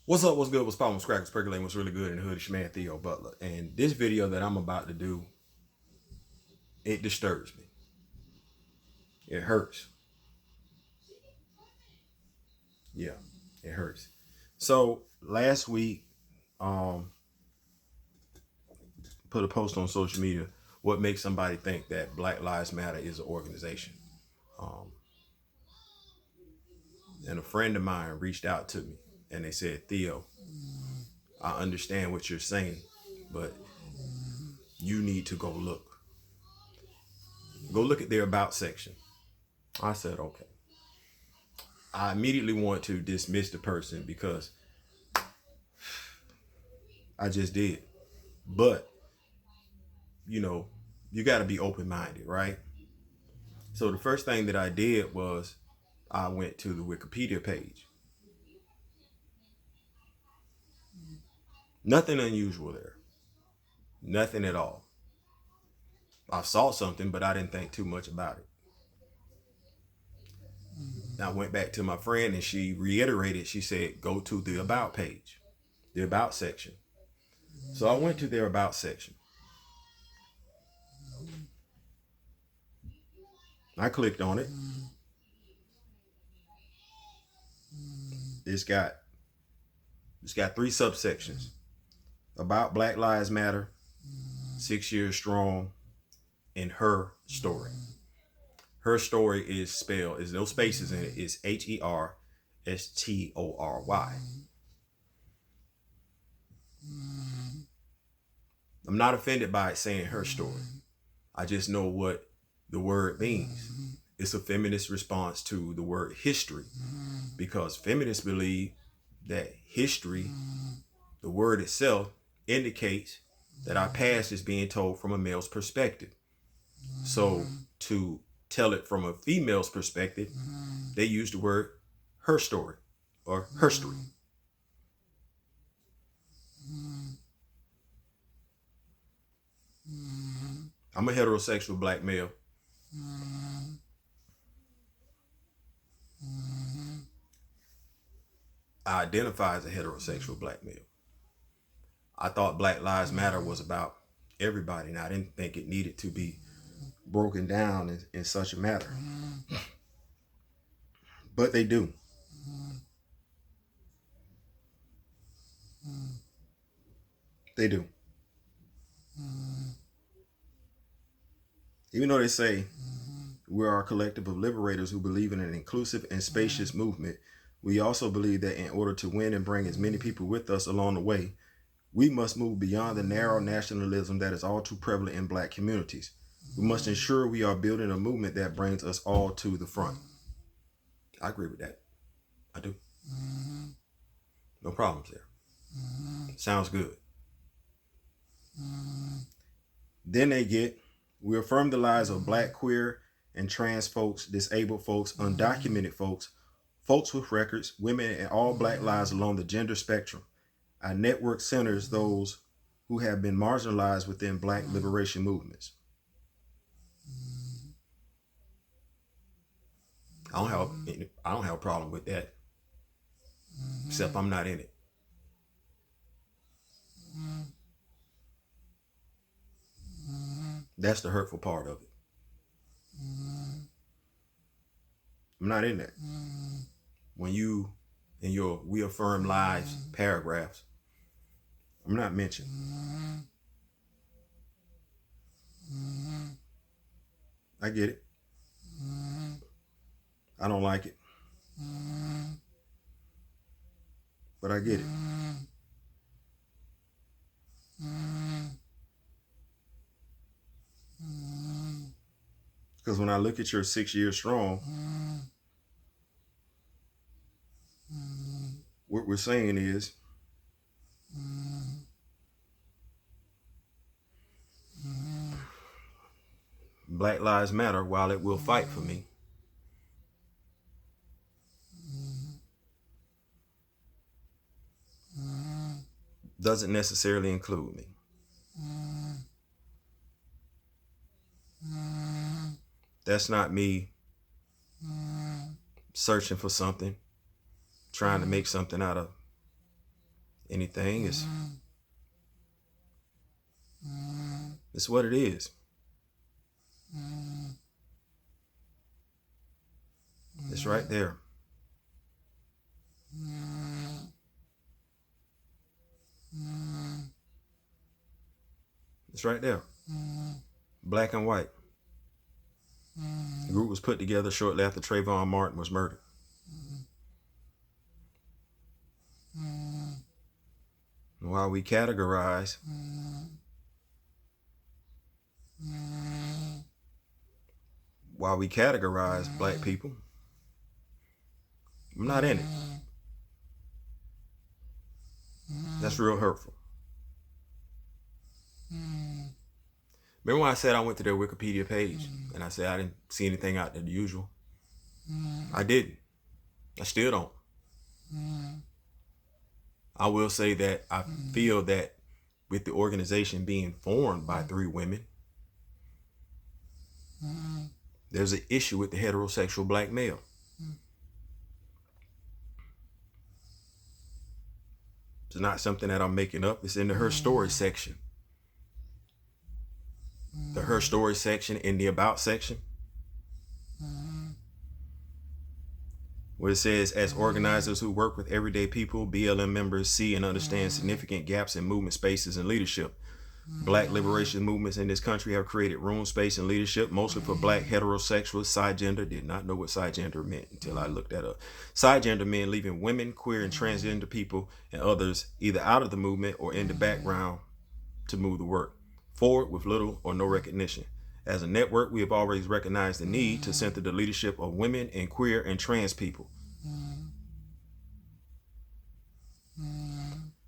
What's up? What's good? What's poppin'? What's crackin'? What's percolating? What's really good in the hood? It's your man Theo Butler, and this video that I'm about to do, it disturbs me. It hurts. Yeah, it hurts. So last week, um, put a post on social media. What makes somebody think that Black Lives Matter is an organization? Um, and a friend of mine reached out to me, and they said, Theo, I understand what you're saying, but you need to go look. Go look at their about section. I said, okay. I immediately want to dismiss the person because I just did. But, you know, you got to be open minded, right? So the first thing that I did was I went to the Wikipedia page. Nothing unusual there. Nothing at all. I saw something, but I didn't think too much about it. I went back to my friend and she reiterated, she said, go to the about page, the about section. So I went to their about section. I clicked on it. It's got three subsections: about Black Lives Matter, 6 years strong, and her story. Her story is spelled, there's no spaces in it, it's HERSTORY. I'm not offended by it saying her story. I just know what the word means. It's a feminist response to the word history, because feminists believe that history, the word itself, indicates that our past is being told from a male's perspective. So to tell it from a female's perspective, they use the word her story or herstory. I'm a heterosexual black male. I identify as a heterosexual black male. I thought Black Lives Matter was about everybody, and I didn't think it needed to be broken down in such a matter. But they do. They do. Even though they say we are a collective of liberators who believe in an inclusive and spacious movement, we also believe that in order to win and bring as many people with us along the way, we must move beyond the narrow nationalism that is all too prevalent in black communities. We must ensure we are building a movement that brings us all to the front. I agree with that. I do. No problems there. Sounds good. Then they get, we affirm the lives of black, queer, and trans folks, disabled folks, undocumented folks, folks with records, women, and all black lives along the gender spectrum. Our network centers those who have been marginalized within black liberation movements. I don't have a problem with that, except I'm not in it. That's the hurtful part of it. I'm not in that. When you in your we affirm lives paragraphs, I'm not mentioned. I get it. I don't like it, but I get it. Because when I look at your 6 years strong, what we're saying is Black Lives Matter, while it will fight for me, doesn't necessarily include me. That's not me searching for something, trying to make something out of anything. It's what it is. It's right there. It's right there. Black and white. The group was put together shortly after Trayvon Martin was murdered. And while we categorize black people, I'm not in it. That's real hurtful. Remember when I said I went to their Wikipedia page and I said I didn't see anything out there the usual? I didn't. I still don't. I will say that I feel that with the organization being formed by 3 women, there's an issue with the heterosexual black male. It's not something that I'm making up. It's in the Her Story section. The Her Story section in the About section, where it says, as organizers who work with everyday people, BLM members see and understand significant gaps in movement spaces and leadership. Black liberation movements in this country have created room, space, and leadership, mostly for black heterosexual, cisgender. Did not know what cisgender meant until I looked that up. Cisgender men, leaving women, queer, and transgender people and others either out of the movement or in the background to move the work forward with little or no recognition. As a network, we have always recognized the need to center the leadership of women and queer and trans people.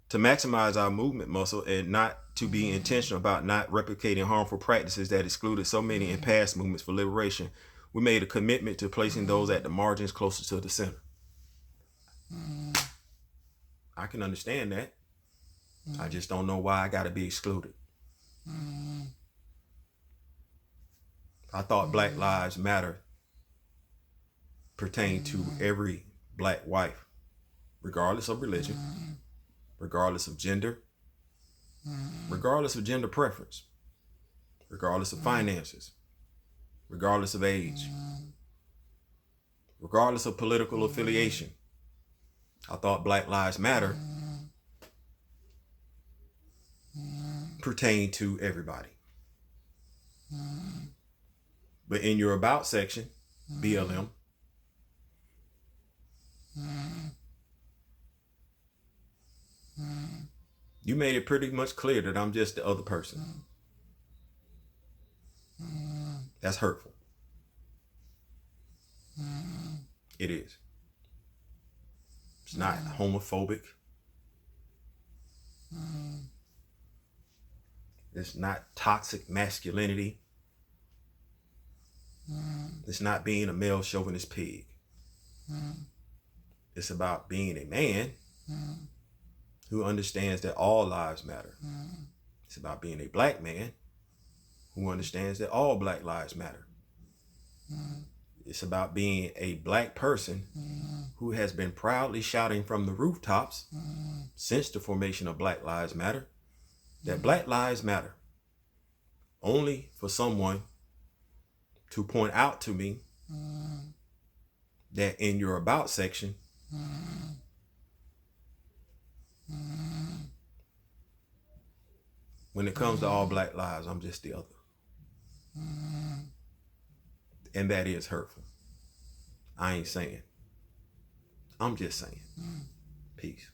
To maximize our movement muscle and not to be intentional about not replicating harmful practices that excluded so many in past movements for liberation, we made a commitment to placing those at the margins closer to the center. I can understand that. I just don't know why I got to be excluded. I thought Black Lives Matter pertained to every black wife, regardless of religion, regardless of gender, regardless of gender preference, regardless of finances, regardless of age, regardless of political affiliation. I thought Black Lives Matter pertained to everybody. But in your About section, BLM, you made it pretty much clear that I'm just the other person. That's hurtful. It is. It's not homophobic. It's not toxic masculinity. It's not being a male chauvinist pig. It's about being a man who understands that all lives matter. It's about being a black man who understands that all black lives matter. It's about being a black person who has been proudly shouting from the rooftops since the formation of Black Lives Matter that Black Lives Matter, only for someone to point out to me that in your About section, when it comes to all black lives, I'm just the other. And that is hurtful. I ain't saying. I'm just saying. Peace.